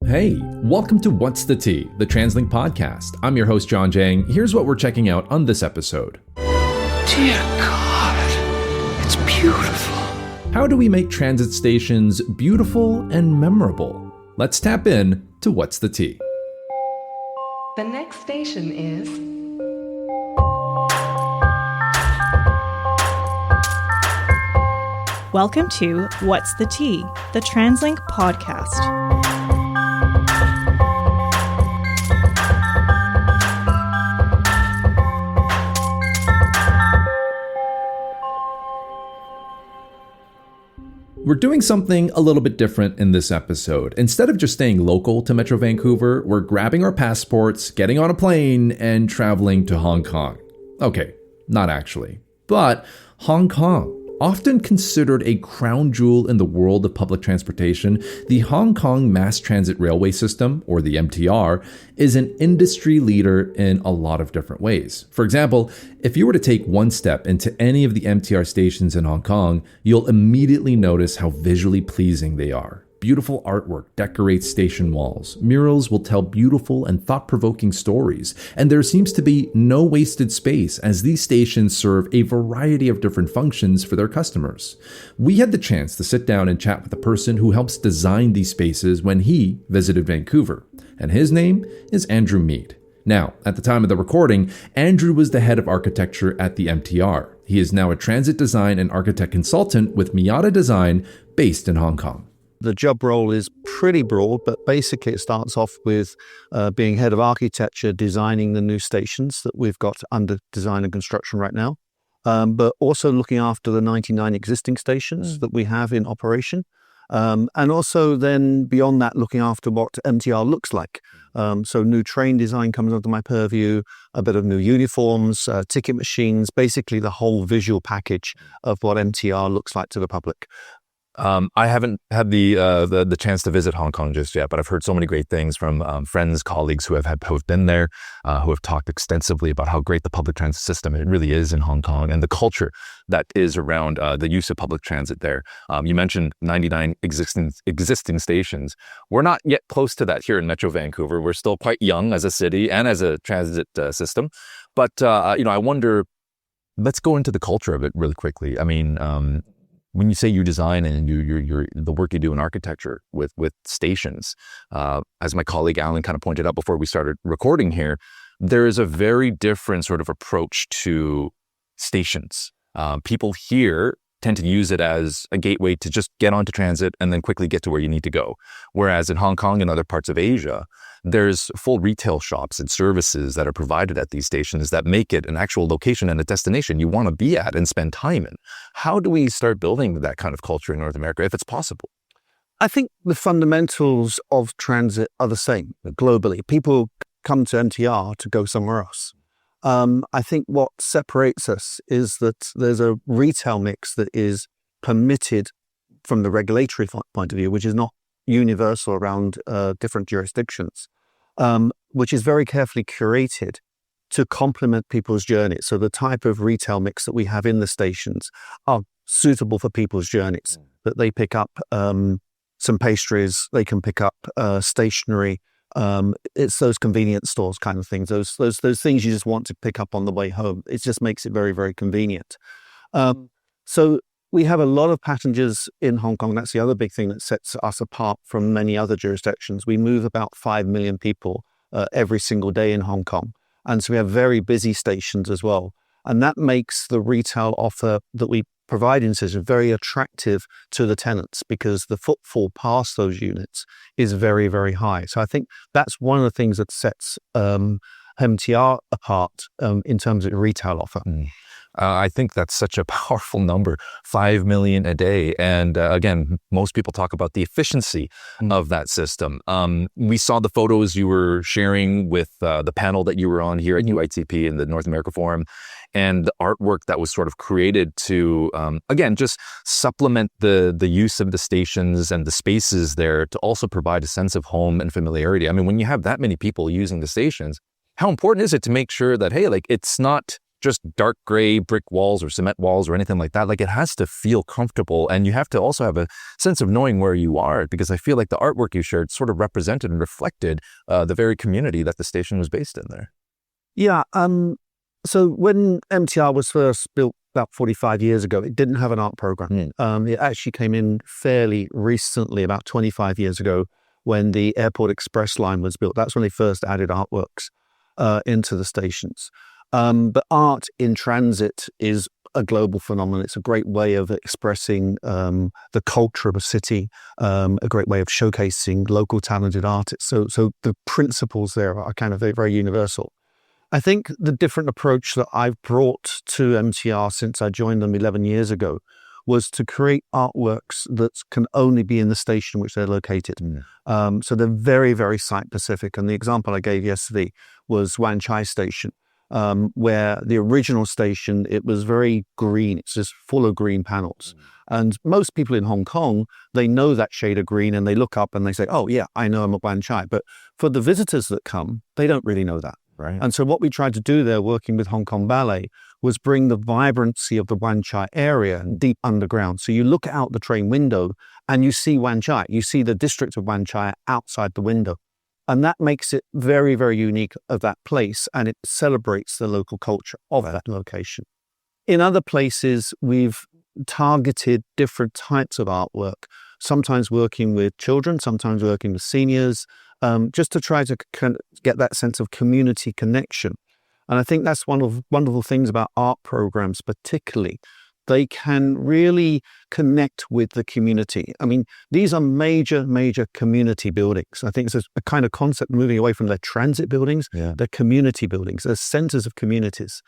Hey, welcome to What's the Tea, the TransLink podcast. I'm your host, John Jang. Here's what we're checking out on this episode. Dear God, it's beautiful. How do we make transit stations beautiful and memorable? Let's tap in to What's the Tea. The next station is Welcome to What's the Tea, the TransLink podcast. We're doing something a little bit different in this episode. Instead of just staying local to Metro Vancouver, we're grabbing our passports, getting on a plane, and traveling to Hong Kong. Okay, not actually, but Hong Kong. Often considered a crown jewel in the world of public transportation, the Hong Kong Mass Transit Railway System, or the MTR, is an industry leader in a lot of different ways. For example, if you were to take one step into any of the MTR stations in Hong Kong, you'll immediately notice how visually pleasing they are. Beautiful artwork decorates station walls. Murals will tell beautiful and thought-provoking stories. And there seems to be no wasted space as these stations serve a variety of different functions for their customers. We had the chance to sit down and chat with the person who helps design these spaces when he visited Vancouver. And his name is Andrew Mead. Now, at the time of the recording, Andrew was the head of architecture at the MTR. He is now a transit design and architect consultant with Miata Design based in Hong Kong. The job role is pretty broad, but basically it starts off with being head of architecture, designing the new stations that we've got under design and construction right now, but also looking after the 99 existing stations that we have in operation. And also then beyond that, looking after what MTR looks like. So new train design comes under my purview, a bit of new uniforms, ticket machines, basically the whole visual package of what MTR looks like to the public. I haven't had the chance to visit Hong Kong just yet, but I've heard so many great things from friends, colleagues who have been there, who have talked extensively about how great the public transit system it really is in Hong Kong and the culture that is around the use of public transit there. You mentioned 99 existing stations. We're not yet close to that here in Metro Vancouver. We're still quite young as a city and as a transit system. But I wonder. Let's go into the culture of it really quickly. I mean. When you say you design and you're the work you do in architecture with stations, as my colleague Alan kind of pointed out before we started recording here, there is a very different sort of approach to stations. People here tend to use it as a gateway to just get onto transit and then quickly get to where you need to go. Whereas in Hong Kong and other parts of Asia, there's full retail shops and services that are provided at these stations that make it an actual location and a destination you want to be at and spend time in. How do we start building that kind of culture in North America, if it's possible? I think the fundamentals of transit are the same globally. People come to MTR to go somewhere else. I think what separates us is that there's a retail mix that is permitted from the regulatory point of view, which is not universal around different jurisdictions, which is very carefully curated to complement people's journeys. So the type of retail mix that we have in the stations are suitable for people's journeys, that they pick up some pastries, they can pick up stationery. It's those convenience stores kind of things, those things you just want to pick up on the way home. It just makes it very, very convenient. So we have a lot of passengers in Hong Kong. That's the other big thing that sets us apart from many other jurisdictions. We move about 5 million people every single day in Hong Kong. And so we have very busy stations as well. And that makes the retail offer that we provide in stations very attractive to the tenants because the footfall past those units is very, very high. So I think that's one of the things that sets MTR apart in terms of retail offer. I think that's such a powerful number, 5 million a day. And again, most people talk about the efficiency of that system. We saw the photos you were sharing with the panel that you were on here at UITP in the North America Forum, and the artwork that was sort of created to, again, just supplement the use of the stations and the spaces there to also provide a sense of home and familiarity. I mean, when you have that many people using the stations, how important is it to make sure that, hey, like it's not just dark gray brick walls or cement walls or anything like that. Like, it has to feel comfortable, and you have to also have a sense of knowing where you are, because I feel like the artwork you shared sort of represented and reflected the very community that the station was based in there. Yeah. So when MTR was first built about 45 years ago, it didn't have an art program. It actually came in fairly recently, about 25 years ago, when the Airport Express line was built. That's when they first added artworks into the stations. But art in transit is a global phenomenon. It's a great way of expressing the culture of a city, a great way of showcasing local talented artists. So the principles there are kind of very, very universal. I think the different approach that I've brought to MTR since I joined them 11 years ago was to create artworks that can only be in the station in which they're located. So they're very, very site-specific. And the example I gave yesterday was Wan Chai Station, where the original station, it was very green. It's just full of green panels. And most people in Hong Kong, they know that shade of green, and they look up and they say, oh, yeah, I know I'm at Wan Chai. But for the visitors that come, they don't really know that. Right. And so what we tried to do there, working with Hong Kong Ballet, was bring the vibrancy of the Wan Chai area deep underground. So you look out the train window and you see Wan Chai. You see the district of Wan Chai outside the window. And that makes it very, very unique of that place. And it celebrates the local culture of that location. In other places, we've targeted different types of artwork, sometimes working with children, sometimes working with seniors, just to try to get that sense of community connection. And I think that's one of the wonderful things about art programs, particularly. They can really connect with the community. I mean, these are major, major community buildings. I think it's a kind of concept moving away from their transit buildings. They're community buildings. They're centers of communities.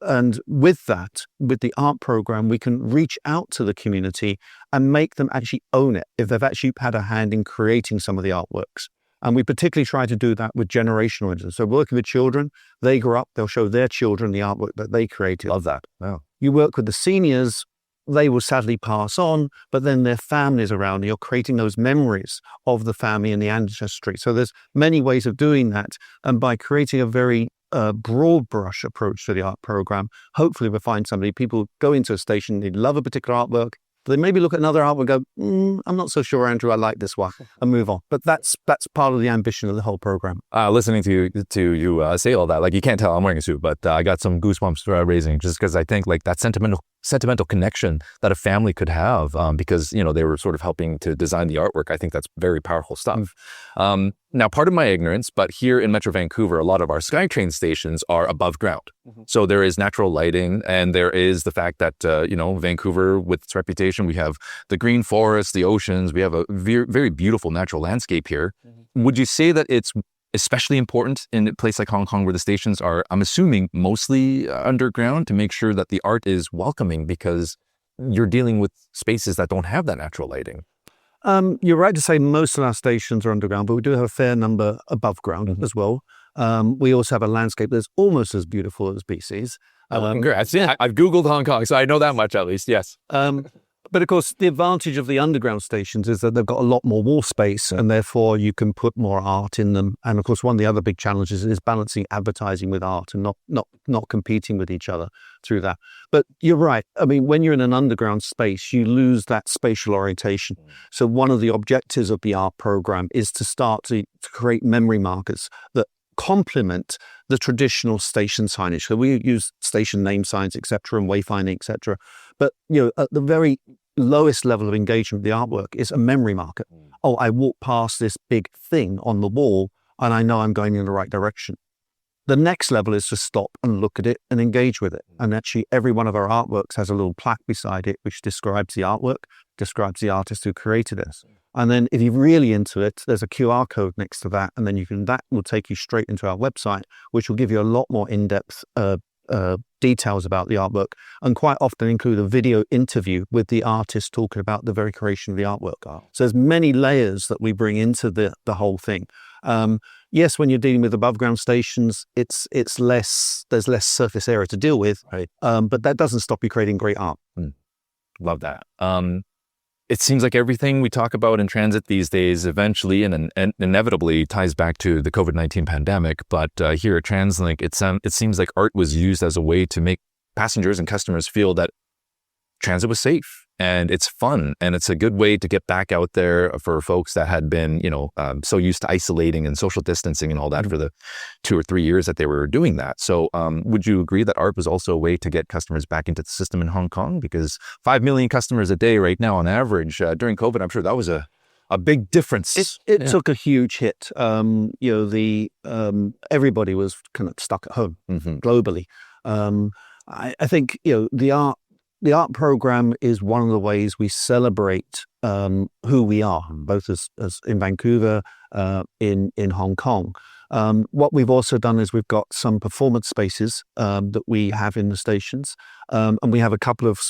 And with that, with the art program, we can reach out to the community and make them actually own it if they've actually had a hand in creating some of the artworks. And we particularly try to do that with generational influence. So working with children, they grow up, they'll show their children the artwork that they created. Love that. Wow. You work with the seniors, they will sadly pass on, but then their families around, you're creating those memories of the family and the ancestry. So there's many ways of doing that. And by creating a very broad brush approach to the art program, hopefully we'll find somebody, people go into a station, they love a particular artwork, they maybe look at another artwork and go, I'm not so sure, Andrew, I like this one, and move on. But that's part of the ambition of the whole program. Listening to you say all that, like, you can't tell I'm wearing a suit, but I got some goosebumps raising, just because I think like that sentimental connection that a family could have, because, you know, they were sort of helping to design the artwork. I think that's very powerful stuff. Now, part of my ignorance, but here in Metro Vancouver, a lot of our SkyTrain stations are above ground. So there is natural lighting, and there is the fact that, Vancouver, with its reputation, we have the green forests, the oceans, we have a very, very beautiful natural landscape here. Would you say that it's especially important in a place like Hong Kong, where the stations are, I'm assuming, mostly underground, to make sure that the art is welcoming, because you're dealing with spaces that don't have that natural lighting? You're right to say most of our stations are underground, but we do have a fair number above ground as well. We also have a landscape that's almost as beautiful as BC's. Congrats. I've Googled Hong Kong, so I know that much at least, yes. But of course, the advantage of the underground stations is that they've got a lot more wall space, and therefore you can put more art in them. And of course, one of the other big challenges is balancing advertising with art and not competing with each other through that. But you're right. I mean, when you're in an underground space, you lose that spatial orientation. So one of the objectives of the art program is to start to create memory markers that complement the traditional station signage. So we use station name signs, etc., and wayfinding, etc. But at the very lowest level of engagement with the artwork is a memory marker. Oh, I walk past this big thing on the wall, and I know I'm going in the right direction. The next level is to stop and look at it and engage with it. And actually, every one of our artworks has a little plaque beside it which describes the artwork, describes the artist who created it. And then if you're really into it, there's a QR code next to that, and then that will take you straight into our website, which will give you a lot more in-depth details about the artwork, and quite often include a video interview with the artist talking about the very creation of the artwork. So there's many layers that we bring into the whole thing. Yes, when you're dealing with above ground stations, there's less surface area to deal with, right? But that doesn't stop you creating great art. Love that. it seems like everything we talk about in transit these days eventually and inevitably ties back to the COVID-19 pandemic. But here at TransLink, it seems like art was used as a way to make passengers and customers feel that transit was safe and it's fun. And it's a good way to get back out there for folks that had been, so used to isolating and social distancing and all that for the 2 or 3 years that they were doing that. So would you agree that art was also a way to get customers back into the system in Hong Kong? Because 5 million customers a day right now on average during COVID, I'm sure that was a big difference. It took a huge hit. Everybody was kind of stuck at home globally. I think, the art program is one of the ways we celebrate who we are, both as in Vancouver, in Hong Kong. What we've also done is we've got some performance spaces that we have in the stations, and we have a couple of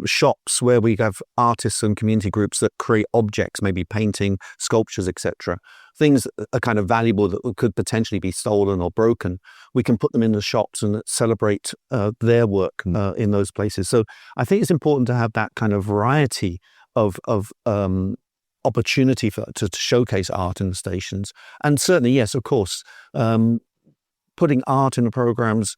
shops where we have artists and community groups that create objects, maybe painting, sculptures, etc. Things that are kind of valuable that could potentially be stolen or broken. We can put them in the shops and celebrate their work in those places. So I think it's important to have that kind of variety of opportunity to showcase art in the stations. And certainly, yes, of course, putting art in the programs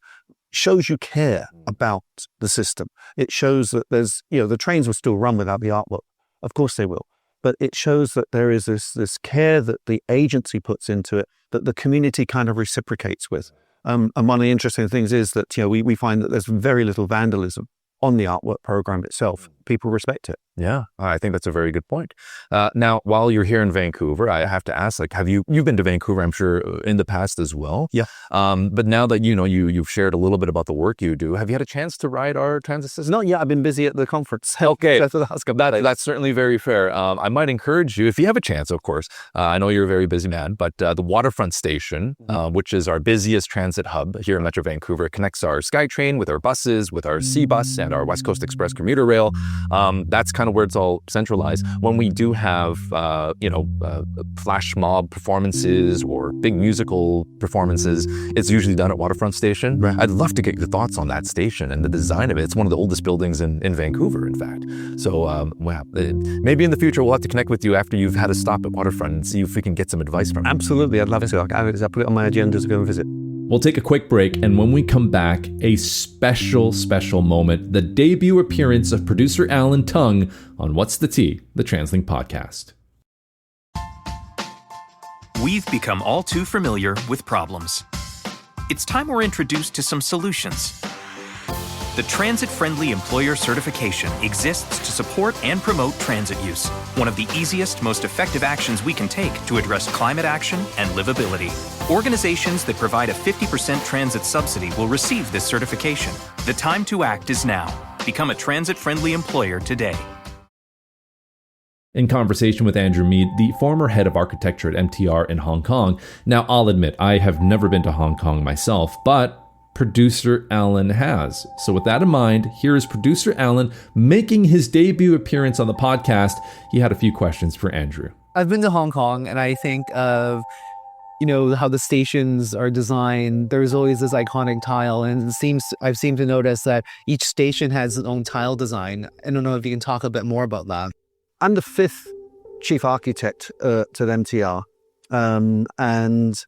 shows you care about the system. It shows that there's, the trains will still run without the artwork. Of course they will. But it shows that there is this care that the agency puts into it, that the community kind of reciprocates with. And one of the interesting things is that, we find that there's very little vandalism on the artwork program itself. People respect it. Yeah, I think that's a very good point. Now, while you're here in Vancouver, I have to ask, you've been to Vancouver, I'm sure, in the past as well. Yeah. But now that, you've shared a little bit about the work you do, have you had a chance to ride our transit system? Not yet. I've been busy at the conference. Okay. That's certainly very fair. I might encourage you, if you have a chance, of course, I know you're a very busy man, but the Waterfront Station, which is our busiest transit hub here in Metro Vancouver, connects our SkyTrain with our buses, with our C-Bus and our West Coast Express commuter rail. That's kind of where it's all centralized. When we do have, flash mob performances or big musical performances, it's usually done at Waterfront Station. Right. I'd love to get your thoughts on that station and the design of it. It's one of the oldest buildings in Vancouver, in fact. So, maybe in the future we'll have to connect with you after you've had a stop at Waterfront and see if we can get some advice from you. Absolutely. I'd love to. I'll put it on my agenda to go and visit. We'll take a quick break, and when we come back, a special moment, the debut appearance of producer Alan Tung on What's the Tea, the TransLink podcast. We've become all too familiar with problems. It's time we're introduced to some solutions. The Transit-Friendly Employer Certification exists to support and promote transit use, one of the easiest, most effective actions we can take to address climate action and livability. Organizations that provide a 50% transit subsidy will receive this certification. The time to act is now. Become a transit-friendly employer today. In conversation with Andrew Mead, the former head of architecture at MTR in Hong Kong. Now, I'll admit, I have never been to Hong Kong myself, but producer Alan has. So with that in mind, here is producer Alan making his debut appearance on the podcast. He had a few questions for Andrew. I've been to Hong Kong, and I think of, how the stations are designed. There's always this iconic tile, and I've seemed to notice that each station has its own tile design. I don't know if you can talk a bit more about that. I'm the 5th chief architect to the MTR, and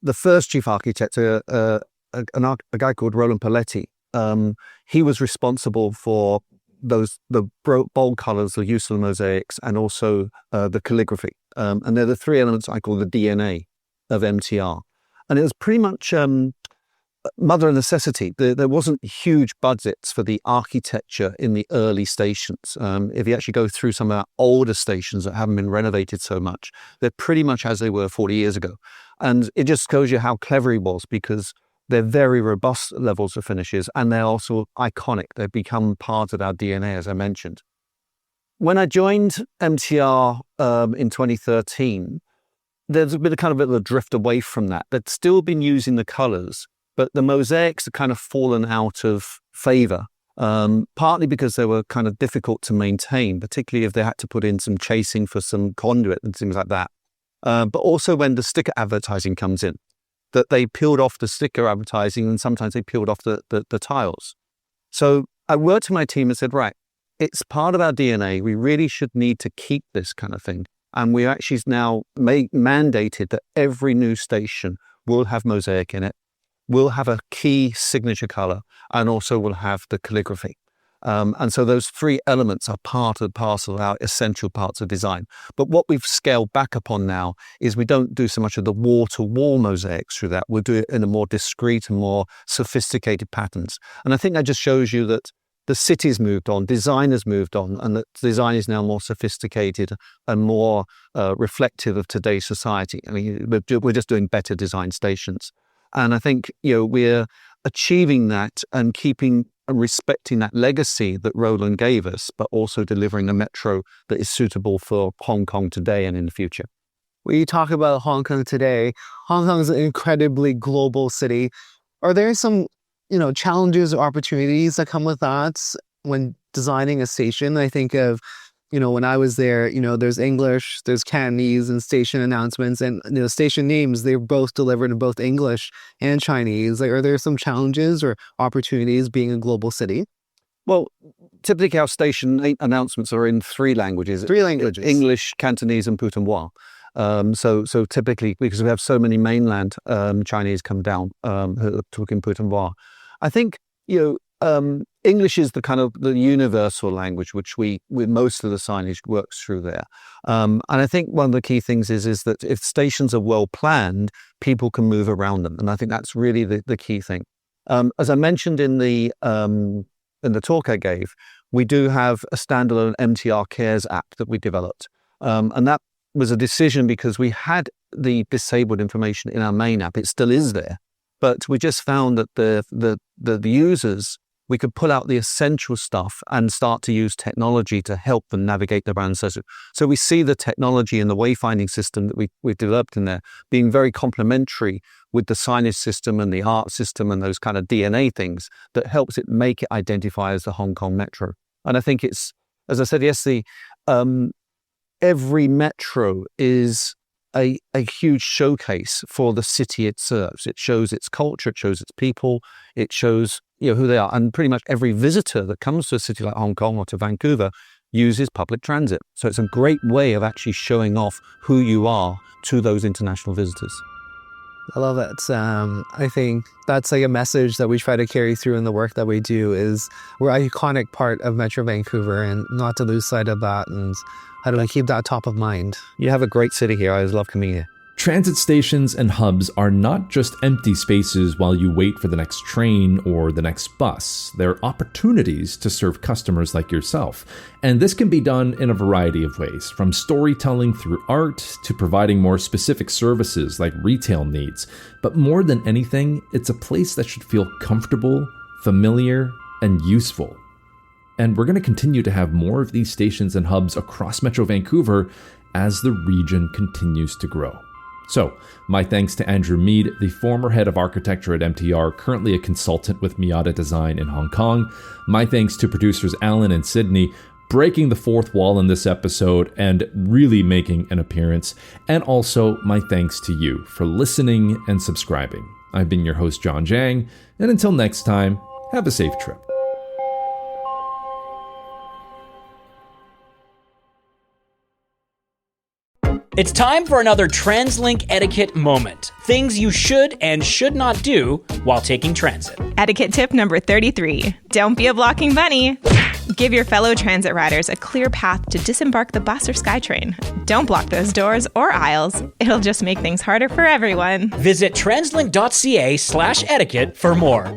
the first chief architect, a guy called Roland Paletti, he was responsible for the bold colors, the use of the mosaics, and also the calligraphy. And they're the 3 elements I call the DNA of MTR. And it was pretty much mother of necessity. There wasn't huge budgets for the architecture in the early stations. If you actually go through some of our older stations that haven't been renovated so much, they're pretty much as they were 40 years ago. And it just shows you how clever he was, because they're very robust levels of finishes, and they're also iconic. They've become part of our DNA, as I mentioned. When I joined MTR in 2013, there's been a bit of a drift away from that. They'd still been using the colors, but the mosaics have kind of fallen out of favor, partly because they were kind of difficult to maintain, particularly if they had to put in some chasing for some conduit and things like that. But also when the sticker advertising comes in, that they peeled off the sticker advertising, and sometimes they peeled off the tiles. So I worked with my team and said, right, it's part of our DNA. We really should need to keep this kind of thing. And we actually now mandated that every new station will have mosaic in it, will have a key signature color, and also will have the calligraphy. And so those three elements are part and parcel of our essential parts of design. But what we've scaled back upon now is we don't do so much of the wall-to-wall mosaics through that. We'll do it in a more discrete and more sophisticated patterns. And I think that just shows you that the city's moved on, design has moved on, and that design is now more sophisticated and more reflective of today's society. I mean, we're just doing better design stations. And I think, we're achieving that and keeping and respecting that legacy that Roland gave us, but also delivering a metro that is suitable for Hong Kong today and in the future. When you talk about Hong Kong today, Hong Kong is an incredibly global city. Are there some challenges or opportunities that come with that when designing a station? I think of, when I was there, there's English, there's Cantonese and station announcements, and station names, they're both delivered in both English and Chinese. Like, are there some challenges or opportunities being a global city? Well, typically our station announcements are in three languages. English, Cantonese, and Putonghua. So typically, because we have so many mainland Chinese come down who are talking Putonghua, I think English is the kind of the universal language which with most of the signage works through there. And I think one of the key things is that if stations are well planned, people can move around them, and I think that's really the key thing. As I mentioned in the talk I gave, we do have a standalone MTR Cares app that we developed, and that was a decision because we had the disabled information in our main app. It still is there, but we just found that the users, we could pull out the essential stuff and start to use technology to help them navigate the brand. So we see the technology and the wayfinding system that we've developed in there being very complementary with the signage system and the art system and those kind of DNA things that helps it make it identify as the Hong Kong Metro. And I think it's, as I said yesterday, every metro is a huge showcase for the city it serves. It shows its culture, it shows its people, it shows who they are. And pretty much every visitor that comes to a city like Hong Kong or to Vancouver uses public transit. So it's a great way of actually showing off who you are to those international visitors. I love it. I think that's like a message that we try to carry through in the work that we do is we're an iconic part of Metro Vancouver, and not to lose sight of that, and how do I keep that top of mind? You have a great city here. I always love coming here. Transit stations and hubs are not just empty spaces while you wait for the next train or the next bus. They're opportunities to serve customers like yourself. And this can be done in a variety of ways, from storytelling through art to providing more specific services like retail needs. But more than anything, it's a place that should feel comfortable, familiar, and useful. And we're going to continue to have more of these stations and hubs across Metro Vancouver as the region continues to grow. So, my thanks to Andrew Mead, the former head of architecture at MTR, currently a consultant with Miata Design in Hong Kong. My thanks to producers Alan and Sydney, breaking the fourth wall in this episode and really making an appearance. And also, my thanks to you for listening and subscribing. I've been your host, John Jang, and until next time, have a safe trip. It's time for another TransLink etiquette moment. Things you should and should not do while taking transit. Etiquette tip number 33. Don't be a blocking bunny. Give your fellow transit riders a clear path to disembark the bus or SkyTrain. Don't block those doors or aisles. It'll just make things harder for everyone. Visit translink.ca/etiquette for more.